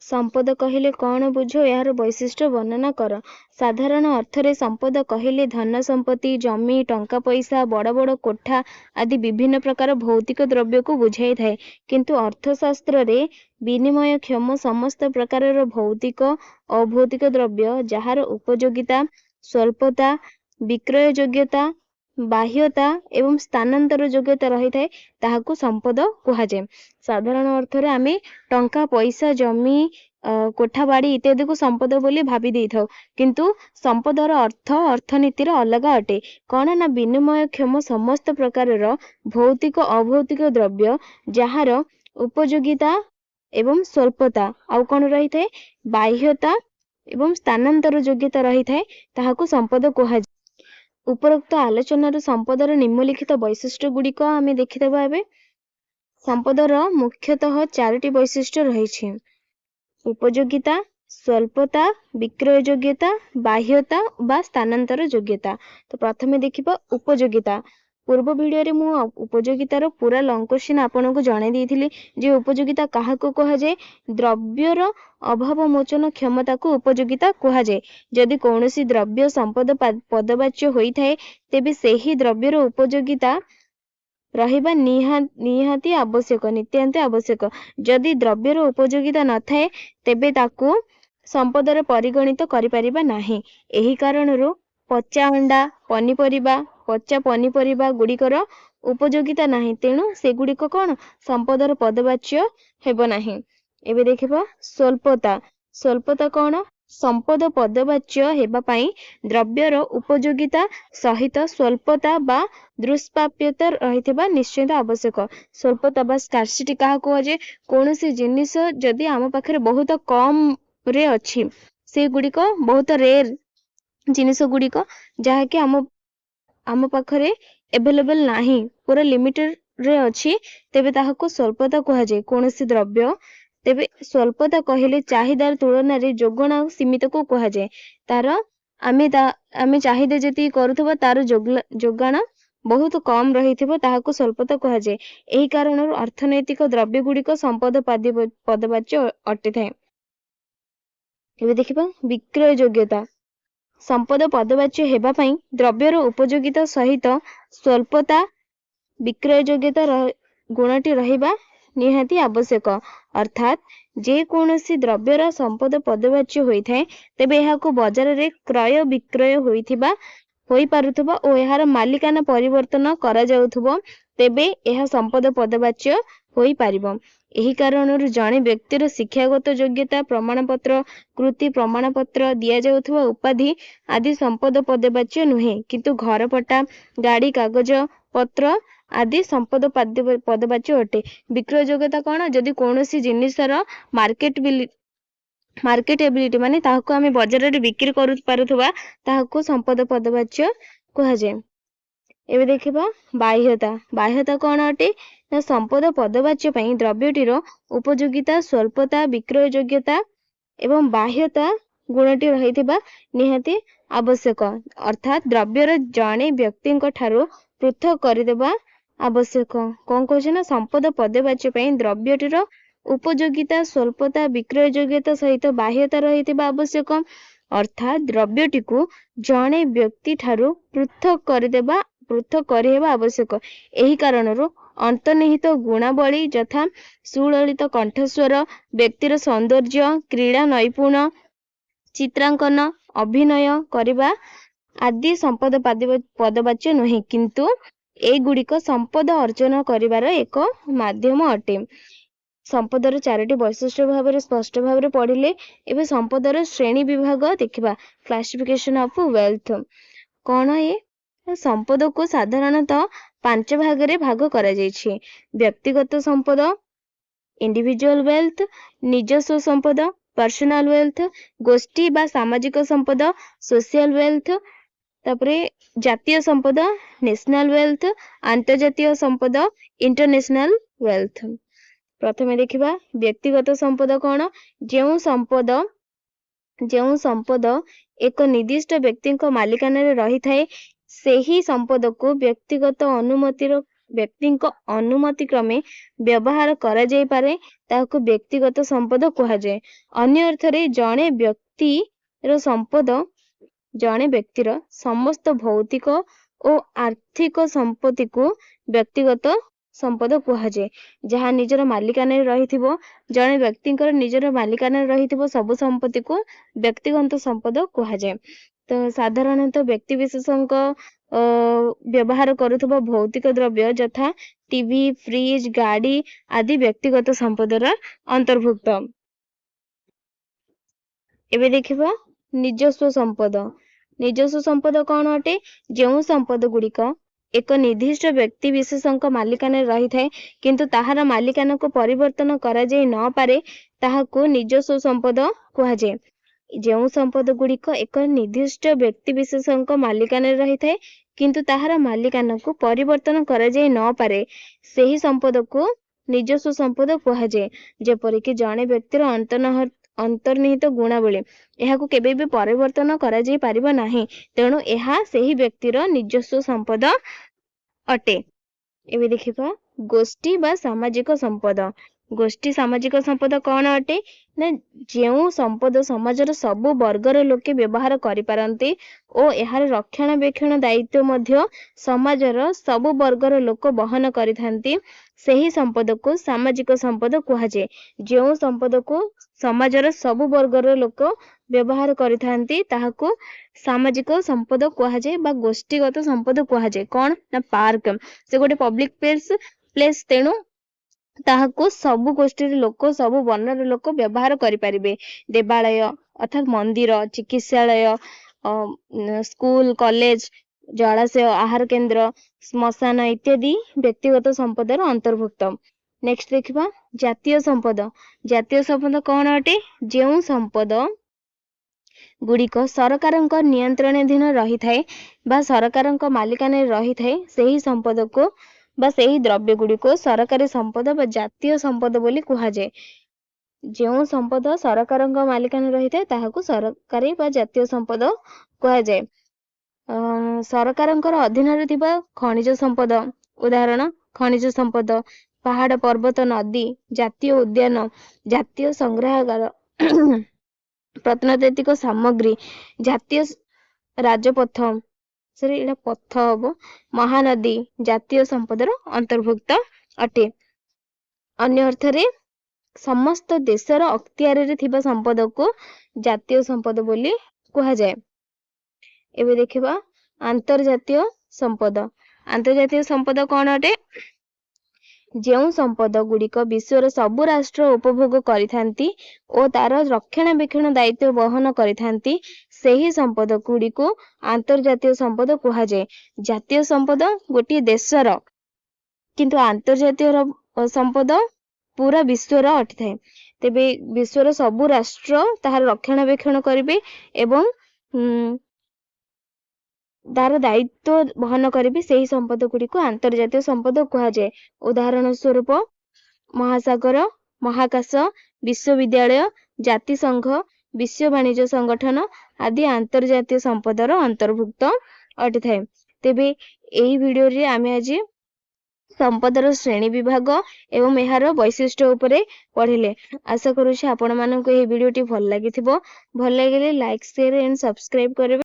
संपद कहले कौन बुझ यार वैशिष्ट्य वर्णना कर। साधारण अर्थरे संपद कहले धन संपत्ति जमी टंका पैसा बड़ बड़ कोठा आदि विभिन्न प्रकार भौतिक द्रव्य को बुझाई थाए किंतु अर्थशास्त्र रे विनिमय क्षम समस्त प्रकार भौतिक अभौतिक द्रव्य जार उपयोगिता स्वल्पता विक्रय योग्यता बाह्यता एवं स्थानांतर योग्यता रही थाए ताहाकू संपद कुहाଯାଏ। साधारण अर्थरे आमे टंका पैसा जमी कोठा बाड़ी इत्यादि को संपद बोली भावी देई थाउ किंतु संपदर अर्थ अर्थनीतिर अलगा अटे। कौन ना विनिमय क्षम समस्त प्रकार भौतिक अभौतिक द्रव्य जार उपयोगिता एवं स्वल्पता आउ कौन रही थाए बाह्यता एवं स्थानांतर योग्यता रही थाए ताहाकू संपद कुहाଯାଏ। उपरोक्त आलोचनार संपदर निम्नलिखित वैशिष्ट्य गुड़िक आमे देखिदेबा एबे। संपदर मुख्यतः चारोटी वैशिष्ट्य रही उपयोगिता स्वल्पता विक्रय योग्यता बाह्यता बा स्थानांतर योग्यता। तो प्रथमे देखिबा उपयोगिता। पूर्व वीडियो रे मु उपयोगितार पूरा लॉन्ग क्वेश्चन आपन को जणाई देइथिली जे उपयोगिता काहाको कहा जाय द्रव्यर अभाव मोचन क्षमता को उपयोगिता कहा जाय। जदि कौनसी द्रव्य संपद पदवाच्य होई थाए तेबे सेही द्रव्यर उपयोगिता रहिबा निहाती आवश्यक नित्यांत आवश्यक। जदि द्रव्यर उपयोगिता न थाए तेबे ताकू संपदर परिगणित करि परिबा नाही। एही कारणरू पचा अंडा पचा पनीपरिबा गुड़िकर उपयोगिता नाही तेणु से गुड़िक कौन संपदर पदवाच्य हेबो नाही। एबे देखिबा स्वल्पता। स्वल्पता कौन संपद पदवाच्य हेबा पई द्रव्यर उपयोगिता सहित स्वल्पता बा दुष्प्राप्यता रहिथिबा निश्चित आवश्यक। स्वल्पता बा स्कार्सिटी कहा को जे कोनोसी जिनिस जदि आम पाखरे बहुत कम रे अछि से गुड़िक बहुत रेयर जिनिस गुड़िक जहा कि आम पाखरे अवेलेबल नाही पूरा लिमिटेड रे अछि तेबे ताहाको स्वल्पता कहा जाय कोनोसी द्रव्य। तेबे स्वल्पता कहले चाहिदार तुलना रे जोगण सीमित को कहा जाय। तार आमे चाहिदे जति करूथबा तार जोगाण बहुत कम रहिथिबो ताहाको स्वल्पता कहा जाय। एही कारणरू अर्थनैतिक द्रव्य गुड़िक संपद पदवाच्य अटे थाए। एबे देखिबा विक्रय योग्यता। संपद पदवाच्य हेबा पई द्रव्यर उपयोगिता सहित स्वल्पता विक्रय योग्यता गुणटी रहिबा निहाती आवश्यक। अर्थात जे कोनोसी द्रव्यर संपद पदवाच्य होई थाए तेबे एहाको बाजार रे क्रय विक्रय होई पारुथबा ओ एहार मालिकाना परिवर्तन करा जाउथबो तेबे एहा संपद पदवाच्य होई पारिबो। एही कारणरू जणे व्यक्तिर शिक्षागत योग्यता प्रमाणपत्र कृति प्रमाणपत्र दिया जाउथबा उपाधि आदि संपद पदवाच्य नुहे किंतु घर पट्टा गाड़ी कागज पत्र आदि संपद पदवाच्य अटे। विक्रय योग्यता कौन जदि कौनसी जिनिसर मार्केटेबिलिटी माने ताहाको आमे बाजार रे बिक्री करू पारुथबा ताहाको संपद पदवाच्य कहा जाय। एबे देखिबा बाह्यता। बाह्यता कौन अटे ना संपद पदवाच्य पई द्रव्यटीर उपयोगिता स्वल्पता विक्रय योग्यता एवं बाह्यता गुणटी रहिथिबा निहाती आवश्यक। अर्थात द्रव्यर जणे व्यक्ति ठारू पृथक करदेबा आवश्यक। कौन कहछे ना संपद पदवाच्य पई द्रव्यटीर उपयोगिता स्वल्पता विक्रय योग्यता सहित बाह्यता रहिथिबा आवश्यक। अर्थात द्रव्यटी को जणे व्यक्ति ठारू पृथक करिहेबा आवश्यक। एही कारणरू अंतर्निहित गुणावली यथा सुललित कंठस्वर व्यक्तिर सौंदर्य क्रीड़ा नैपुण्य चित्रांकन अभिनय करबा आदि संपद पदवाच्य नुहे किंतु ए गुड़िक संपद अर्जन करिवार एक माध्यम अटे। संपदर चारोटी वैशिष्ट्य भाव स्पष्ट भाव पढ़िले। एबे संपदर श्रेणी विभाग देखिबा क्लासिफिकेशन ऑफ वेल्थ। कौन ये संपद को साधारणतः 5 भाग रे भाग करा जायछि। व्यक्तिगत संपद इंडिविजुअल वेल्थ निजस्व संपद पर्सनल वेल्थ गोष्ठी बा सामाजिक संपद सोशल वेल्थ तापरे जातीय संपद नेशनल वेल्थ अंतर्जातीय संपद इंटरनेशनल वेल्थ। प्रथमे देखिबा व्यक्तिगत संपद कौन जेउ संपद एक निर्दिष्ट व्यक्ति मालिकाना रे रही थाए सेही संपद को व्यक्तिगत अनुमतिर ବ୍ୟକ୍ତିଙ୍କ ଅନୁମତି କ୍ରମେ ବ୍ୟବହାର କରାଯାଇପାରେ ତାହାକୁ ବ୍ୟକ୍ତିଗତ ସମ୍ପଦ କୁହାଯାଏ। ଅନ୍ୟ ଅର୍ଥରେ ଜଣେ ବ୍ୟକ୍ତିର ସମସ୍ତ ଭୌତିକ ଓ ଆର୍ଥିକ ସମ୍ପତ୍ତିକୁ ବ୍ୟକ୍ତିଗତ ସମ୍ପଦ କୁହାଯାଏ। ଯାହା ନିଜର ମାଲିକାନାରେ ରହିଥିବ, ଜଣେ ବ୍ୟକ୍ତିଙ୍କର ନିଜର ମାଲିକାନାରେ ରହିଥିବ ସବୁ ସମ୍ପତ୍ତିକୁ ବ୍ୟକ୍ତିଗତ ସମ୍ପଦ କୁହାଯାଏ। ତ ସାଧାରଣତଃ ବ୍ୟକ୍ତି ବିଶେଷଙ୍କ ବ୍ୟବହାର କରୁଥିବା ଭୌତିକ ଦ୍ରବ୍ୟ ଯଥା ଟିଭି, ଫ୍ରିଜ, ଗାଡି ଆଦି ବ୍ୟକ୍ତିଗତ ସମ୍ପଦର ଅନ୍ତର୍ଭୁକ୍ତ। ଏବେ ଦେଖିବା ନିଜସ୍ୱ ସମ୍ପଦ। ନିଜସ୍ୱ ସମ୍ପଦ କ'ଣ ଅଟେ? ଯେଉଁ ସମ୍ପଦ ଗୁଡ଼ିକ ଏକ ନିର୍ଦ୍ଦିଷ୍ଟ ବ୍ୟକ୍ତି ବିଶେଷଙ୍କ ମାଲିକାନାରେ ରହିଥାଏ କିନ୍ତୁ ତାହାର ମାଲିକାନାକୁ ପରିବର୍ତ୍ତନ କରାଯାଇ ନପାରେ ତାହାକୁ ନିଜସ୍ୱ ସମ୍ପଦ କୁହାଯାଏ। ଯେଉଁ ସମ୍ପଦ ଗୁଡ଼ିକ ଏକ ନିର୍ଦ୍ଦିଷ୍ଟ ବ୍ୟକ୍ତି ବିଶେଷଙ୍କ ମାଲିକାନାରେ ରହିଥାଏ କିନ୍ତୁ ତାହାର ମାଲିକାନାକୁ ପରିବର୍ତ୍ତନ କରାଯାଇ ନପାରେ ସେହି ସମ୍ପଦକୁ ନିଜସ୍ୱ ସମ୍ପଦ କୁହାଯାଏ। ଯେପରିକି ଜଣେ ବ୍ୟକ୍ତିର ଅନ୍ତର୍ନିହିତ ଗୁଣାବଳୀ, ଏହାକୁ କେବେ ବି ପରିବର୍ତ୍ତନ କରାଯାଇ ପାରିବ ନାହିଁ, ତେଣୁ ଏହା ସେହି ବ୍ୟକ୍ତିର ନିଜସ୍ୱ ସମ୍ପଦ ଅଟେ। ଏବେ ଦେଖିବା ଗୋଷ୍ଠୀ ବା ସାମାଜିକ ସମ୍ପଦ। ଗୋଷ୍ଠୀ ସାମାଜିକ ସମ୍ପଦ କ'ଣ ଅଟେ? ନା ଯେଉଁ ସମ୍ପଦ ସମାଜର ସବୁ ବର୍ଗର ଲୋକେ ବ୍ୟବହାର କରିପାରନ୍ତି ଓ ଏହାର ରକ୍ଷଣାବେକ୍ଷଣ ଦାୟିତ୍ୱ ମଧ୍ୟ ସମାଜର ସବୁ ବର୍ଗର ଲୋକ ବହନ କରିଥାନ୍ତି ସେହି ସମ୍ପଦକୁ ସାମାଜିକ ସମ୍ପଦ କୁହାଯାଏ। ଯେଉଁ ସମ୍ପଦକୁ ସମାଜର ସବୁ ବର୍ଗର ଲୋକ ବ୍ୟବହାର କରିଥାନ୍ତି ତାହାକୁ ସାମାଜିକ ସମ୍ପଦ କୁହାଯାଏ ବା ଗୋଷ୍ଠୀଗତ ସମ୍ପଦ କୁହାଯାଏ। କ'ଣ? ନା ପାର୍କ, ସେ ଗୋଟେ ପବ୍ଲିକ ପ୍ଲେସ୍, ତେଣୁ ତାହାକୁ ସବୁ ଗୋଷ୍ଠୀର ଲୋକ, ସବୁ ବର୍ଣ୍ଣର ଲୋକ ବ୍ୟବହାର କରିପାରିବେ। ଦେବାଳୟ ଅର୍ଥାତ୍ ମନ୍ଦିର, ଚିକିତ୍ସାଳୟ, ସ୍କୁଲ, କଲେଜ, ଜଳାଶୟ, ଆହାର କେନ୍ଦ୍ର, ଶ୍ମଶାନ ଇତ୍ୟାଦି ବ୍ୟକ୍ତିଗତ ସମ୍ପଦର ଅନ୍ତର୍ଭୁକ୍ତ। ନେକ୍ସଟ ଦେଖିବା ଜାତୀୟ ସମ୍ପଦ। ଜାତୀୟ ସମ୍ପଦ କ'ଣ ଅଟେ? ଯେଉଁ ସମ୍ପଦ ଗୁଡ଼ିକ ସରକାରଙ୍କ ନିୟନ୍ତ୍ରଣାଧୀନ ରହିଥାଏ ବା ସରକାରଙ୍କ ମାଲିକାନାରେ ରହିଥାଏ ସେହି ସମ୍ପଦକୁ ବା ସେହି ଦ୍ରବ୍ୟ ଗୁଡ଼ିକୁ ସରକାରୀ ସମ୍ପଦ ବା ଜାତୀୟ ସମ୍ପଦ ବୋଲି କୁହାଯାଏ। ଯେଉଁ ସମ୍ପଦ ସରକାରଙ୍କ ମାଲିକାନାରେ ରହିଥାଏ ତାହାକୁ ସରକାରୀ ବା ଜାତୀୟ ସମ୍ପଦ କୁହାଯାଏ। ସରକାରଙ୍କର ଅଧୀନରେ ଥିବା ଖଣିଜ ସମ୍ପଦ, ଉଦାହରଣ ଖଣିଜ ସମ୍ପଦ, ପାହାଡ଼, ପର୍ବତ, ନଦୀ, ଜାତୀୟ ଉଦ୍ୟାନ, ଜାତୀୟ ସଂଗ୍ରହାଗାର, ପ୍ରତ୍ନତାତ୍ତ୍ୱିକ ସାମଗ୍ରୀ, ଜାତୀୟ ରାଜପଥ, ଏଇଟା ପଥ ହବ, ମହାନଦୀ ଜାତୀୟ ସମ୍ପଦର ଅନ୍ତର୍ଭୁକ୍ତ ଅଟେ। ଅନ୍ୟ ଅର୍ଥରେ ସମସ୍ତ ଦେଶର ଅକ୍ତିଆରରେ ଥିବା ସମ୍ପଦକୁ ଜାତୀୟ ସମ୍ପଦ ବୋଲି କୁହାଯାଏ। ଏବେ ଦେଖିବା ଆନ୍ତର୍ଜାତୀୟ ସମ୍ପଦ। ଆନ୍ତର୍ଜାତୀୟ ସମ୍ପଦ କ'ଣ ଅଟେ? ଯେଉଁ ସମ୍ପଦ ଗୁଡ଼ିକ ବିଶ୍ୱର ସବୁ ରାଷ୍ଟ୍ର ଉପଭୋଗ କରିଥାନ୍ତି ଓ ତାର ରକ୍ଷଣାବେକ୍ଷଣ ଦାୟିତ୍ୱ ବହନ କରିଥାନ୍ତି ସେହି ସମ୍ପଦ ଗୁଡ଼ିକୁ ଆନ୍ତର୍ଜାତୀୟ ସମ୍ପଦ କୁହାଯାଏ। ଜାତୀୟ ସମ୍ପଦ ଗୋଟିଏ ଦେଶର, କିନ୍ତୁ ଆନ୍ତର୍ଜାତୀୟ ସମ୍ପଦ ପୁରା ବିଶ୍ୱର ଅଟିଥାଏ। ତେବେ ବିଶ୍ୱର ସବୁ ରାଷ୍ଟ୍ର ତାହାର ରକ୍ଷଣାବେକ୍ଷଣ କରିବେ ଏବଂ ତାର ଦାୟିତ୍ୱ ବହନ କରିବେ ସେହି ସମ୍ପଦ ଗୁଡ଼ିକୁ ଆନ୍ତର୍ଜାତୀୟ ସମ୍ପଦ କୁହାଯାଏ। ଉଦାହରଣ ସ୍ୱରୂପ ମହାସାଗର, ମହାକାଶ, ବିଶ୍ୱବିଦ୍ୟାଳୟ, ଜାତିସଂଘ, ବିଶ୍ୱ ବାଣିଜ୍ୟ ସଂଗଠନ ଆଦି ଆନ୍ତର୍ଜାତୀୟ ସମ୍ପଦର ଅନ୍ତର୍ଭୁକ୍ତ ଅଟିଥାଏ। ତେବେ ଏହି ଭିଡ଼ିଓରେ ଆମେ ଆଜି ସମ୍ପଦର ଶ୍ରେଣୀ ବିଭାଗ ଏବଂ ଏହାର ବୈଶିଷ୍ଟ୍ୟ ଉପରେ ପଢ଼ିଲେ। ଆଶା କରୁଛି ଆପଣମାନଙ୍କୁ ଏହି ଭିଡ଼ିଓଟି ଭଲ ଲାଗିଥିବ। ଭଲ ଲାଗିଲେ ଲାଇକ୍, ସେୟାର ଏଣ୍ଡ ସବସ୍କ୍ରାଇବ କରିବେ।